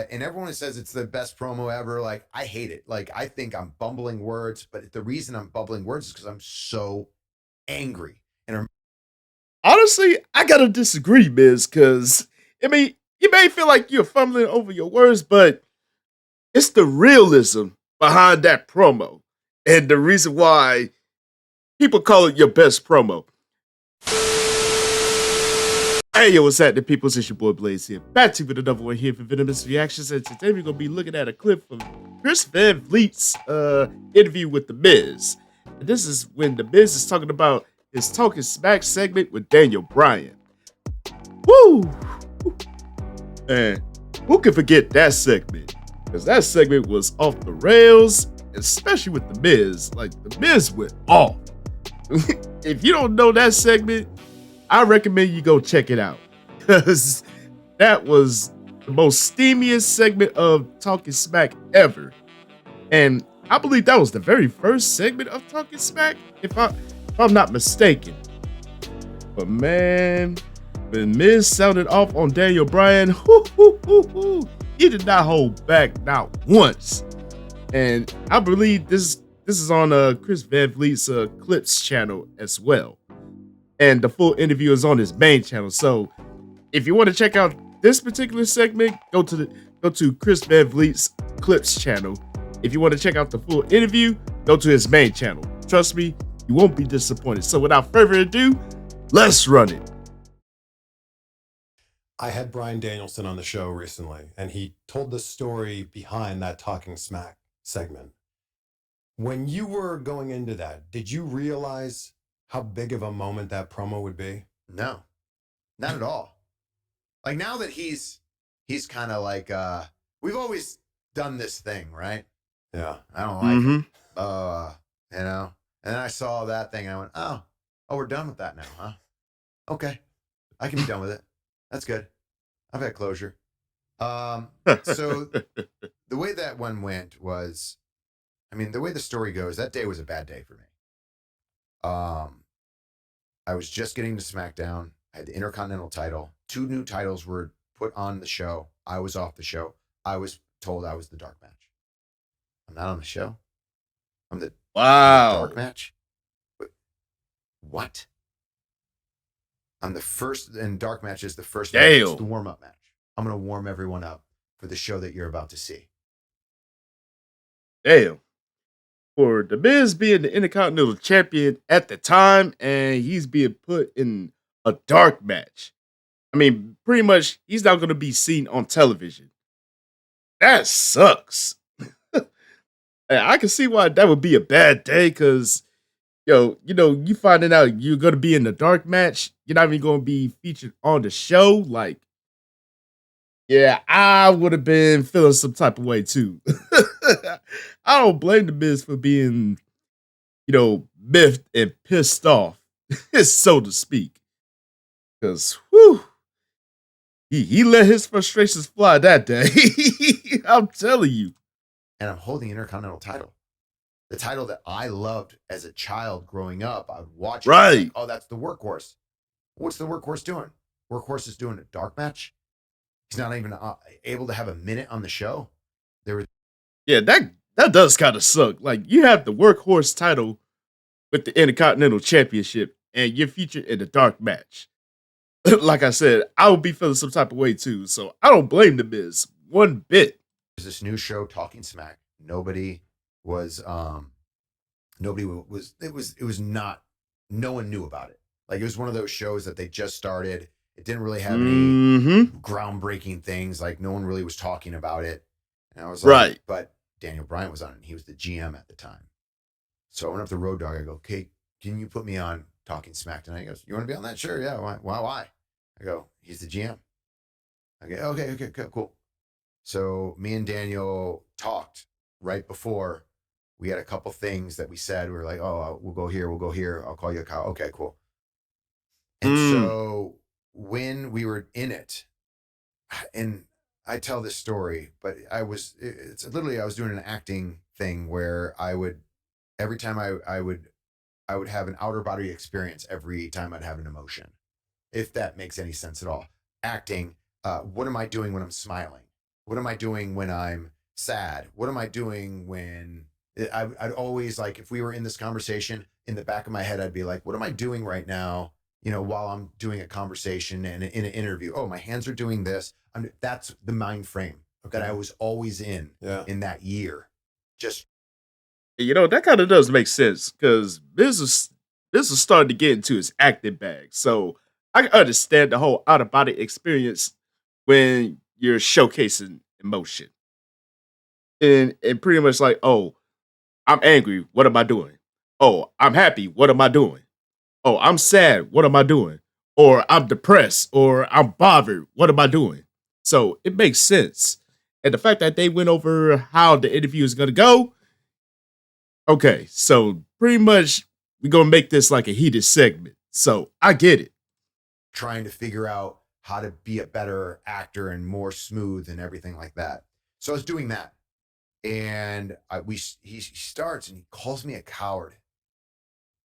and everyone says it's the best promo ever. Like, I hate it. Like, I think I'm bumbling words, but the reason I'm bumbling words is because I'm so angry. And Honestly, I gotta disagree, Miz, because I mean, you may feel like you're fumbling over your words, but it's the realism behind that promo. And the reason why people call it your best promo. Hey, yo, what's happening, people? It's your boy Blaze here. Back to you with another one here for Venomous Reactions. And today we're going to be looking at a clip from Chris Van Vliet's interview with The Miz. And this is when The Miz is talking about his Talking Smack segment with Daniel Bryan. Woo! And who can forget that segment? Because that segment was off the rails, especially with The Miz. Like, The Miz went off. If you don't know that segment, I recommend you go check it out, because that was the most steamiest segment of Talking Smack ever. And I believe that was the very first segment of Talking Smack, if I'm not mistaken. But man, when Miz sounded off on Daniel Bryan, he did not hold back, not once. And I believe this is on Chris Van Vliet's Clips channel as well. And the full interview is on his main channel. So if you want to check out this particular segment, go to Chris Van Vliet's Clips channel. If you want to check out the full interview, go to his main channel. Trust me, you won't be disappointed. So without further ado, let's run it. I had Bryan Danielson on the show recently, and he told the story behind that Talking Smack segment. When you were going into that, did you realize how big of a moment that promo would be? no, not at all. Like, now that he's kind of like, we've always done this thing, right? Yeah. I don't like it. You know? And then I saw that thing and I went, oh, we're done with that now, huh? Okay. I can be done with it. That's good. I've had closure. So the way that one went was, I mean, the way the story goes, that day was a bad day for me. I was just getting to SmackDown. I had the Intercontinental title. 2 new titles were put on the show. I was off the show. I was told I was the dark match. I'm not on the show. I'm the dark match. What? I'm the first, and dark match is the first match. It's the warm-up match. I'm going to warm everyone up for the show that you're about to see. Damn. For The Miz being the Intercontinental Champion at the time, and he's being put in a dark match. I mean, pretty much, he's not going to be seen on television. That sucks. I can see why that would be a bad day, because, you finding out you're going to be in the dark match, you're not even going to be featured on the show. Like, yeah, I would have been feeling some type of way too. I don't blame The Miz for being, miffed and pissed off, so to speak. Because, he let his frustrations fly that day. I'm telling you. And I'm holding the Intercontinental title. The title that I loved as a child growing up. I would watch it. Right. Like, oh, that's the Workhorse. What's the Workhorse doing? Workhorse is doing a dark match. He's not even able to have a minute on the show. Yeah, that does kind of suck. Like, you have the Workhorse title with the Intercontinental Championship, and you're featured in a dark match. Like I said, I would be feeling some type of way too. So I don't blame The Miz one bit. There's this new show, Talking Smack. Nobody was no one knew about it. Like, it was one of those shows that they just started. It didn't really have any groundbreaking things. Like, no one really was talking about it. And I was like, right. But Daniel Bryan was on it. And he was the GM at the time. So I went up to Road Dogg. I go, okay, can you put me on Talking Smack tonight? He goes, you want to be on that? Sure, yeah. Why? I go, he's the GM. I go, okay, cool. So me and Daniel talked right before. We had a couple things that we said. We were like, oh, we'll go here. I'll call you a cow. Okay, cool. And so when we were in it, and I tell this story, but I was doing an acting thing where every time I would have an outer body experience every time I'd have an emotion, if that makes any sense at all. Acting, what am I doing when I'm smiling? What am I doing when I'm sad? What am I doing when I'd always like, if we were in this conversation, in the back of my head, I'd be like, what am I doing right now? While I'm doing a conversation and in an interview, oh, my hands are doing this. That's the mind frame that I was always in that year. Just, that kind of does make sense because this is starting to get into his acting bag. So I can understand the whole out of body experience when you're showcasing emotion. And pretty much like, oh, I'm angry. What am I doing? Oh, I'm happy. What am I doing? Oh, I'm sad. What am I doing? Or I'm depressed or I'm bothered. What am I doing? So it makes sense. And the fact that they went over how the interview is going to go. Okay, so pretty much we're going to make this like a heated segment. So I get it. trying to figure out how to be a better actor and more smooth and everything like that. So I was doing that. And he starts and he calls me a coward.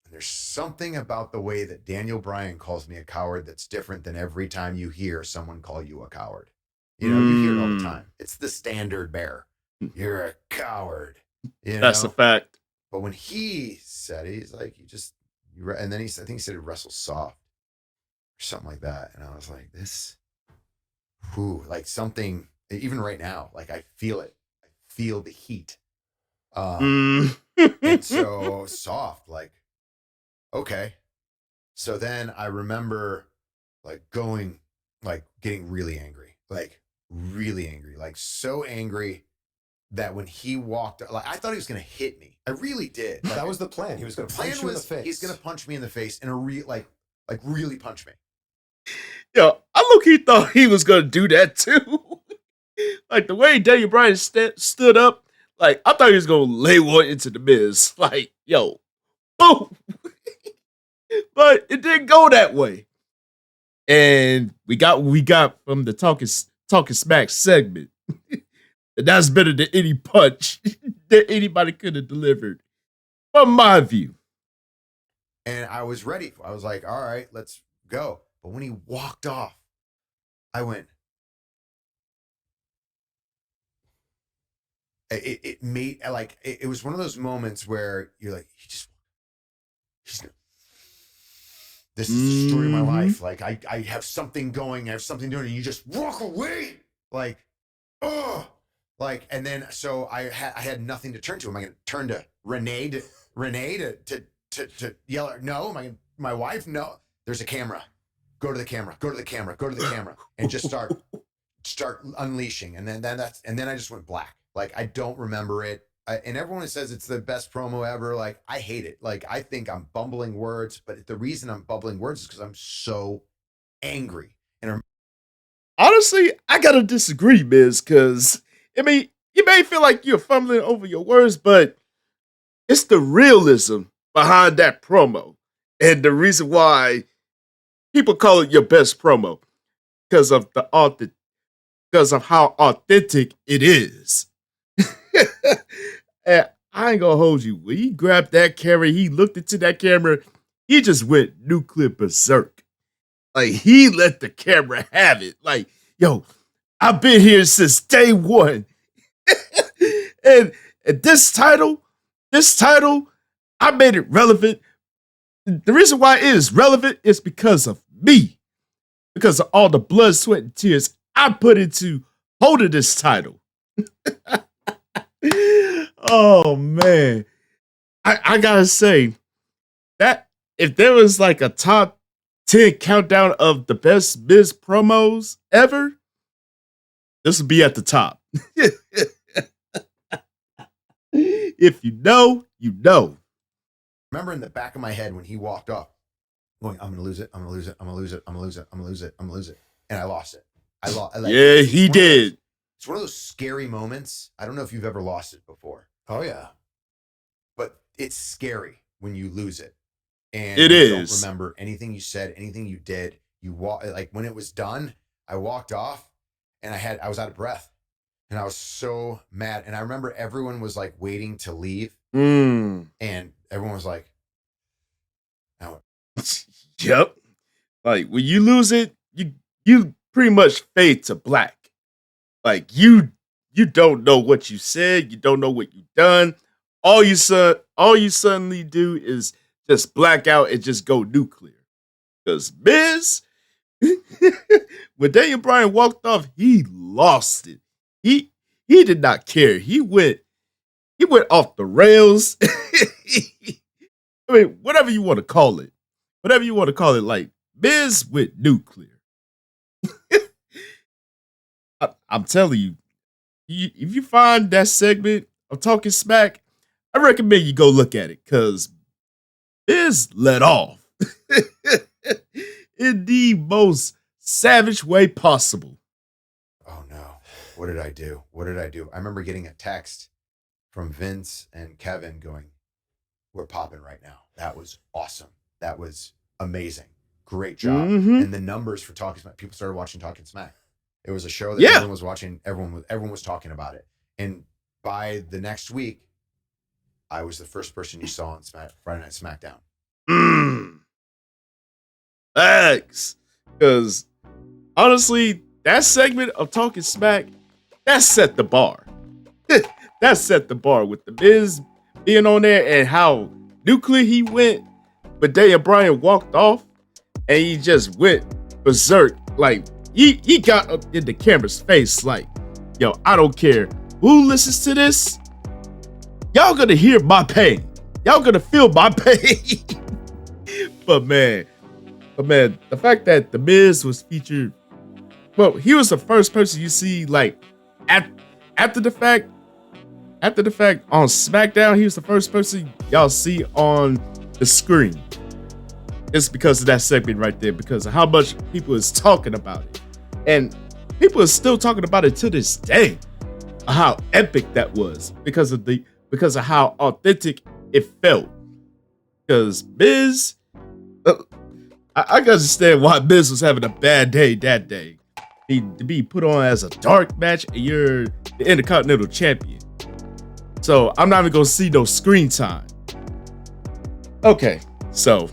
And there's something about the way that Daniel Bryan calls me a coward that's different than every time you hear someone call you a coward. You hear it all the time. It's the standard bearer. You're a coward. That's a fact. But when he said it, he's like, and then I think he said it wrestle soft or something like that. And I was like, like something, even right now, like I feel it. I feel the heat. And so soft, like, okay. So then I remember getting really angry, like so angry that when he walked, like I thought he was going to hit me. I really did. Like, that was the plan. He was going to punch you in the face. He's going to punch me in the face and really punch me. Yo, I low-key thought he was going to do that too. Like the way Daniel Bryan stood up, like I thought he was going to lay one into the Miz. Like, yo, boom. But it didn't go that way. And we got from the talking smack segment. And that's better than any punch that anybody could have delivered, from my view. And I was ready. I was like, all right, let's go. But when he walked off, I went. It made like it was one of those moments where you're like, this is the story of my life. Like I have something going, I have something doing, and you just walk away. Like, oh. Like, and then so I had nothing to turn to. Am I going to turn to Renee to yell at her? No. Am I gonna, my wife? No. There's a camera. Go to the camera. Go to the camera. Go to the camera, and just start unleashing. And then I just went black. Like I don't remember it. And everyone says it's the best promo ever. Like I hate it. Like I think I'm bumbling words, but the reason I'm bumbling words is because I'm so angry. And honestly, I gotta disagree, Miz, because I mean, you may feel like you're fumbling over your words, but it's the realism behind that promo. And the reason why people call it your best promo, because of how authentic it is. And I ain't gonna hold you. When he grabbed that camera, he looked into that camera, he just went nuclear berserk. Like he let the camera have it. Like, yo, I've been here since day one. and this title, I made it relevant. The reason why it is relevant is because of me. Because of all the blood, sweat, and tears I put into holding this title. Oh, man. I gotta say, that if there was like a top 10 countdown of the best Miz promos ever, this would be at the top. If you know, you know. Remember in the back of my head when he walked off, going, I'm going to lose it. I'm going to lose it. I'm going to lose it. I'm going to lose it. I'm going to lose it. I'm going to lose it. And I lost it. Yeah, he did. It's one of those scary moments. I don't know if you've ever lost it before. Oh, yeah. But it's scary when you lose it. And it you is. don't remember anything you said, anything you did. Like when it was done, I walked off and I was out of breath. And I was so mad. And I remember everyone was like waiting to leave. And everyone was like, no. Yep. Like when you lose it, you pretty much fade to black. Like you don't know what you said, you don't know what you done. All you suddenly do is just black out and just go nuclear. Because Miz, when Daniel Bryan walked off, he lost it. He did not care. He went off the rails. I mean, whatever you want to call it. Like Miz went nuclear. I'm telling you, if you find that segment of Talking Smack, I recommend you go look at it because Miz let off in the most savage way possible. Oh no. What did I do? I remember getting a text from Vince and Kevin going, "We're popping right now." That was awesome. That was amazing. Great job. Mm-hmm. And the numbers for Talking Smack, people started watching Talking Smack. It was a show that everyone was watching. Everyone was talking about it. And by the next week, I was the first person you saw on Friday Night SmackDown. Thanks. Because honestly, that segment of Talking Smack, that set the bar. That set the bar with the Miz being on there and how nuclear he went. But Daniel Bryan walked off and he just went berserk. Like, he got up in the camera's face like, yo, I don't care who listens to this. Y'all gonna hear my pain. Y'all gonna feel my pain. But man, the fact that The Miz was featured, well, he was the first person you see like after the fact on SmackDown, he was the first person y'all see on the screen. It's because of that segment right there, because of how much people is talking about it. And people are still talking about it to this day. How epic that was because of how authentic it felt. Because Miz, I can understand why Miz was having a bad day that day. To be put on as a dark match and you're the Intercontinental Champion. So I'm not even gonna see no screen time. Okay, so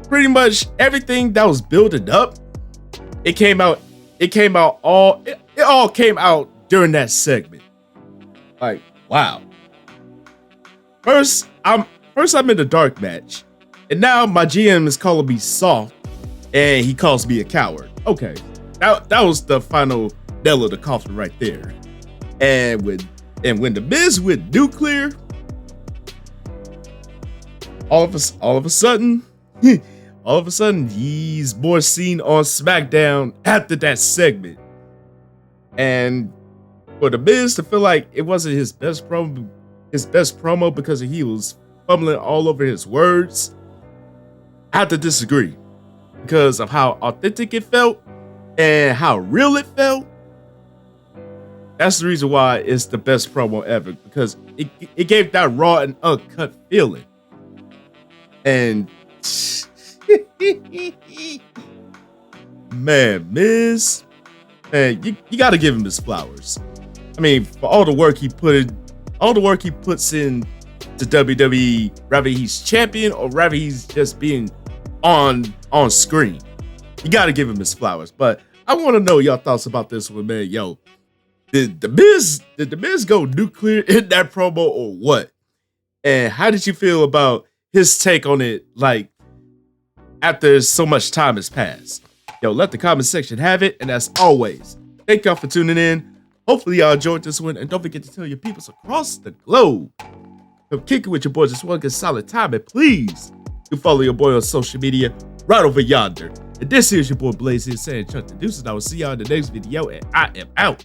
pretty much everything that was building up, it all came out during that segment. Like, wow. First I'm in the dark match, and now my GM is calling me soft, and he calls me a coward. Okay, that was the final nail of the coffin right there. And when the Miz went nuclear, all of a sudden, he's more seen on SmackDown after that segment. And for the Miz to feel like it wasn't his best promo because he was fumbling all over his words, I have to disagree because of how authentic it felt and how real it felt. That's the reason why it's the best promo ever, because it gave that raw and uncut feeling. And man, Miz, man, you got to give him his flowers. I mean, for all the work he puts in to WWE, rather he's champion or rather he's just being on screen. You got to give him his flowers. But I want to know y'all thoughts about this one, man. Yo, did the Miz go nuclear in that promo or what? And how did you feel about his take on it, like, after so much time has passed? Yo, let the comment section have it. And as always, thank y'all for tuning in. Hopefully y'all enjoyed this one. And don't forget to tell your peoples across the globe. Come kick it with your boys. Just one good solid time. And please do follow your boy on social media right over yonder. And this here's your boy Blaze here saying Chuck the Deuces. And I will see y'all in the next video. And I am out.